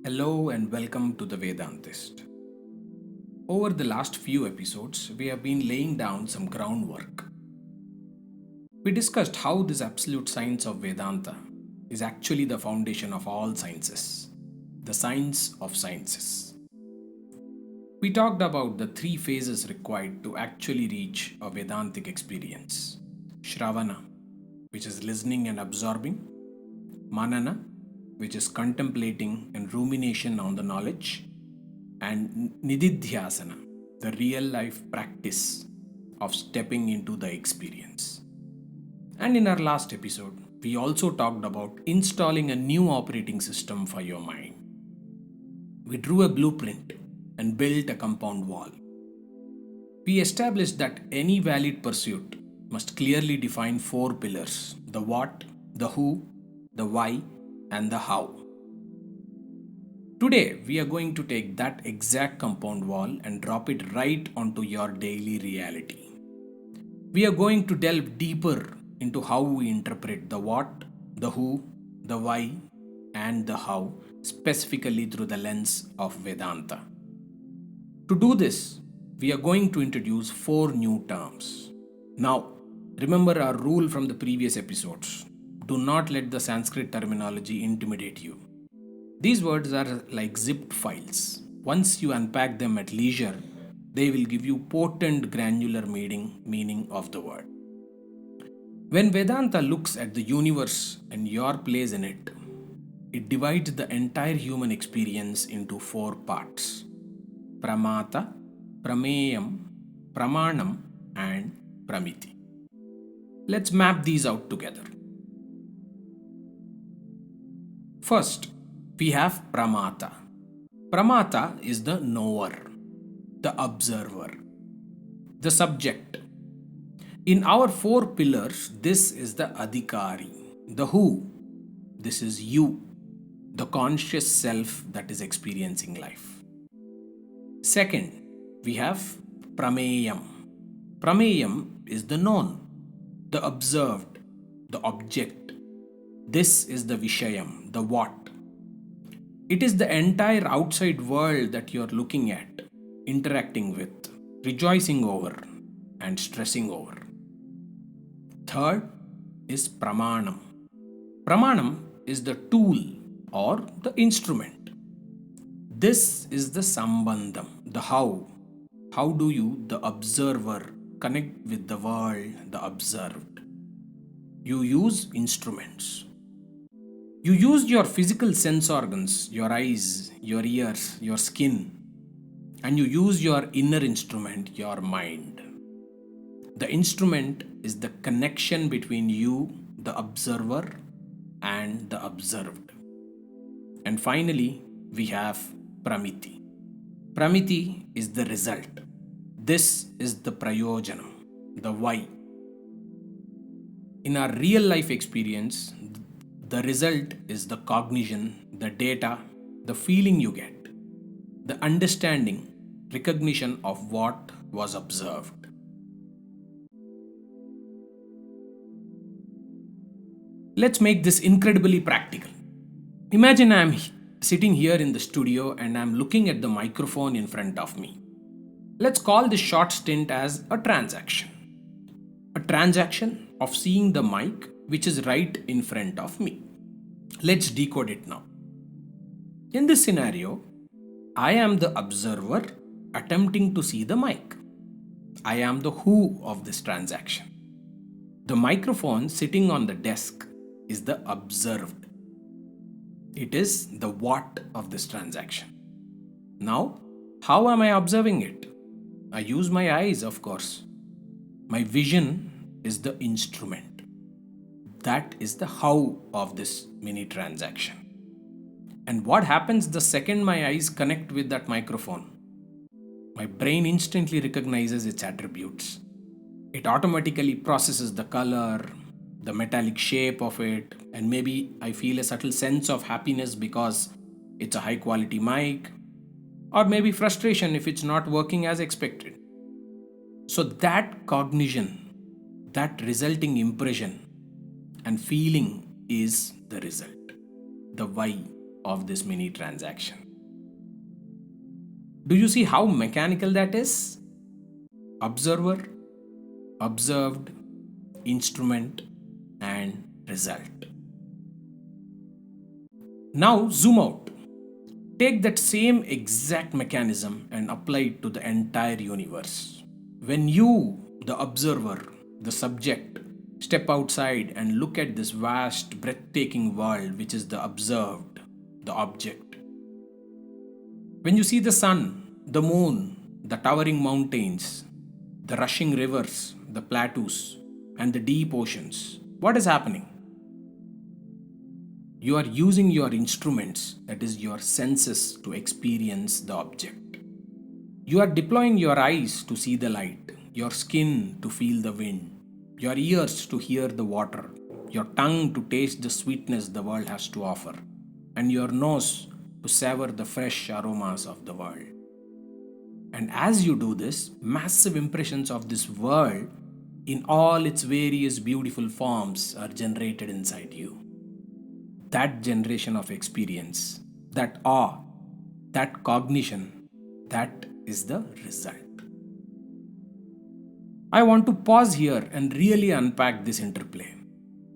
Hello and welcome to the Vedantist. Over the last few episodes, we have been laying down some groundwork. We discussed how this absolute science of Vedanta is actually the foundation of all sciences, the science of sciences. We talked about the three phases required to actually reach a Vedantic experience: Sravana, which is listening and absorbing, Manana, which is contemplating and rumination on the knowledge, and Nididhyasana, the real life practice of stepping into the experience. And in our last episode, we also talked about installing a new operating system for your mind. We drew a blueprint and built a compound wall. We established that any valid pursuit must clearly define four pillars: the what, the who, the why, and the how. Today, we are going to take that exact compound wall and drop it right onto your daily reality. We are going to delve deeper into how we interpret the what, the who, the why, and the how, specifically through the lens of Vedanta. To do this, we are going to introduce four new terms. Now, remember our rule from the previous episodes: do not let the Sanskrit terminology intimidate you. These words are like zipped files. Once you unpack them at leisure, they will give you potent granular meaning of the word. When Vedanta looks at the universe and your place in it, it divides the entire human experience into four parts: Pramata, Prameyam, Pramanam, and Pramiti. Let's map these out together. First, we have Pramata. Pramata is the knower, the observer, the subject. In our four pillars, this is the Adhikari, the who. This is you, the conscious self that is experiencing life. Second, we have Prameyam. Prameyam is the known, the observed, the object. This is the Vishayam, the what. It is the entire outside world that you are looking at, interacting with, rejoicing over, and stressing over. Third is Pramanam. Pramanam is the tool or the instrument. This is the Sambandham, the how. How do you, the observer, connect with the world, the observed? You use instruments. You use your physical sense organs, your eyes, your ears, your skin, and you use your inner instrument, your mind. The instrument is the connection between you, the observer, and the observed. And finally, we have Pramiti. Pramiti is the result. This is the Prayojanam, the why. In our real life experience, the result is the cognition, the data, the feeling you get, the understanding, recognition of what was observed. Let's make this incredibly practical. Imagine I'm sitting here in the studio and I'm looking at the microphone in front of me. Let's call this short stint as a transaction. A transaction of seeing the mic which is right in front of me. Let's decode it now. In this scenario, I am the observer attempting to see the mic. I am the who of this transaction. The microphone sitting on the desk is the observed. It is the what of this transaction. Now, how am I observing it? I use my eyes, of course. My vision is the instrument. That is the how of this mini transaction. And what happens the second my eyes connect with that microphone? My brain instantly recognizes its attributes. It automatically processes the color, the metallic shape of it, and maybe I feel a subtle sense of happiness because it's a high quality mic, or maybe frustration if it's not working as expected. So that cognition, that resulting impression and feeling is the result, the why of this mini transaction. Do you see how mechanical that is? Observer, observed, instrument, and result. Now zoom out. Take that same exact mechanism and apply it to the entire universe. When you, the observer, the subject, step outside and look at this vast, breathtaking world which is the observed, the object. When you see the sun, the moon, the towering mountains, the rushing rivers, the plateaus, and the deep oceans, what is happening? You are using your instruments, that is, your senses, to experience the object. You are deploying your eyes to see the light, your skin to feel the wind, your ears to hear the water, your tongue to taste the sweetness the world has to offer, and your nose to savor the fresh aromas of the world. And as you do this, massive impressions of this world in all its various beautiful forms are generated inside you. That generation of experience, that awe, that cognition, that is the result. I want to pause here and really unpack this interplay,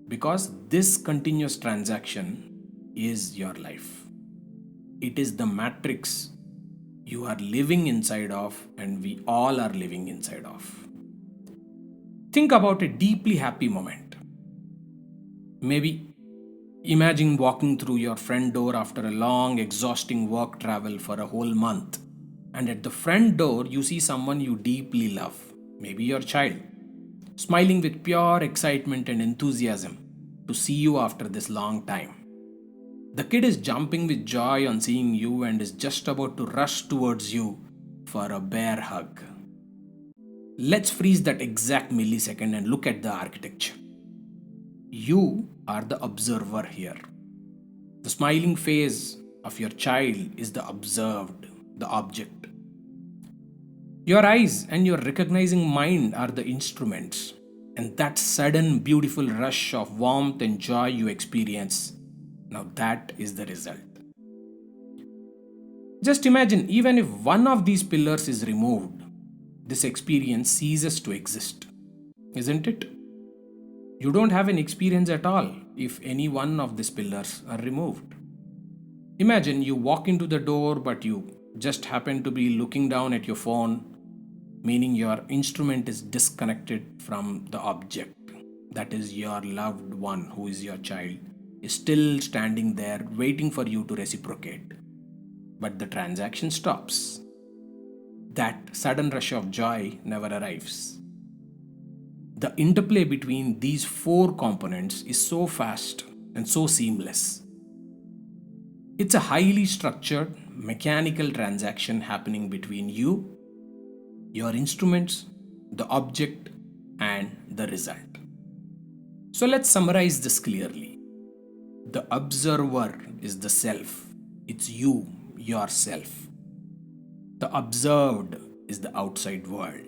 because this continuous transaction is your life. It is the matrix you are living inside of, and we all are living inside of. Think about a deeply happy moment. Maybe imagine walking through your front door after a long, exhausting work travel for a whole month, and at the front door you see someone you deeply love, maybe your child, smiling with pure excitement and enthusiasm to see you after this long time. The kid is jumping with joy on seeing you and is just about to rush towards you for a bear hug. Let's freeze that exact millisecond and look at the architecture. You are the observer here. The smiling face of your child is the observed, the object. Your eyes and your recognizing mind are the instruments, and that sudden beautiful rush of warmth and joy you experience, now that is the result. Just imagine, even if one of these pillars is removed, this experience ceases to exist, isn't it? You don't have an experience at all if any one of these pillars are removed. Imagine you walk into the door, but you just happen to be looking down at your phone, meaning your instrument is disconnected from the object. That is, your loved one, who is your child, is still standing there waiting for you to reciprocate. But the transaction stops. That sudden rush of joy never arrives. The interplay between these four components is so fast and so seamless. It's a highly structured, mechanical transaction happening between you, your instruments, the object, and the result. So let's summarize this clearly. The observer is the self. It's you, yourself. The observed is the outside world.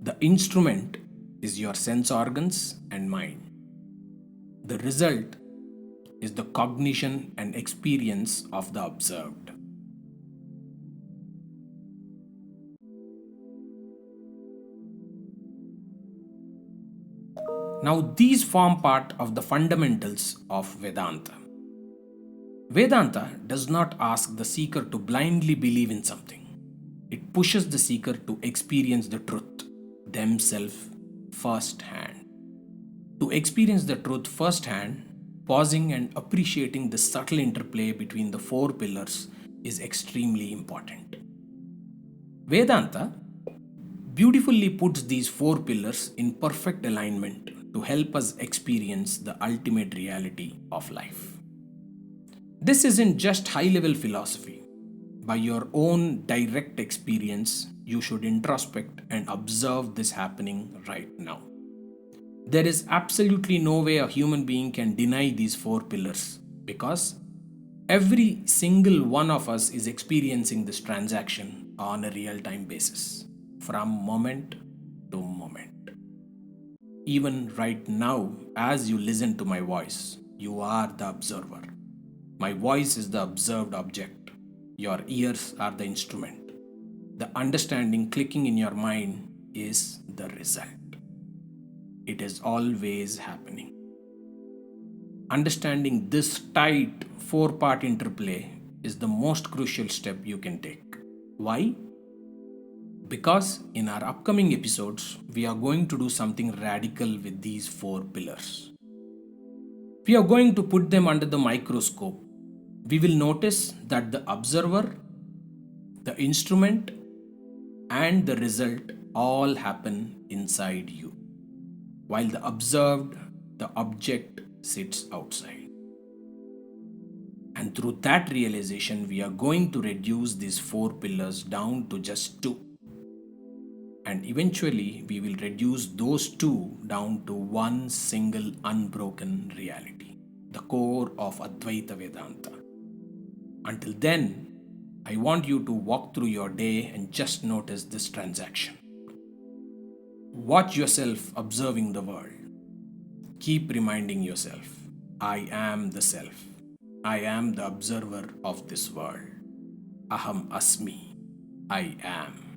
The instrument is your sense organs and mind. The result is the cognition and experience of the observed. Now, these form part of the fundamentals of Vedanta. Vedanta does not ask the seeker to blindly believe in something. It pushes the seeker to experience the truth themselves firsthand. To experience the truth firsthand, pausing and appreciating the subtle interplay between the four pillars is extremely important. Vedanta beautifully puts these four pillars in perfect alignment to help us experience the ultimate reality of life. This isn't just high-level philosophy. By your own direct experience, you should introspect and observe this happening right now. There is absolutely no way a human being can deny these four pillars, because every single one of us is experiencing this transaction on a real-time basis, from moment to moment. Even right now, as you listen to my voice, you are the observer. My voice is the observed object. Your ears are the instrument. The understanding clicking in your mind is the result. It is always happening. Understanding this tight four-part interplay is the most crucial step you can take. Why? Because in our upcoming episodes, we are going to do something radical with these four pillars. We are going to put them under the microscope. We will notice that the observer, the instrument, and the result all happen inside you, while the observed, the object, sits outside. And through that realization, we are going to reduce these four pillars down to just two. And eventually, we will reduce those two down to one single unbroken reality, the core of Advaita Vedanta. Until then, I want you to walk through your day and just notice this transaction. Watch yourself observing the world. Keep reminding yourself, I am the self. I am the observer of this world. Aham asmi. I am.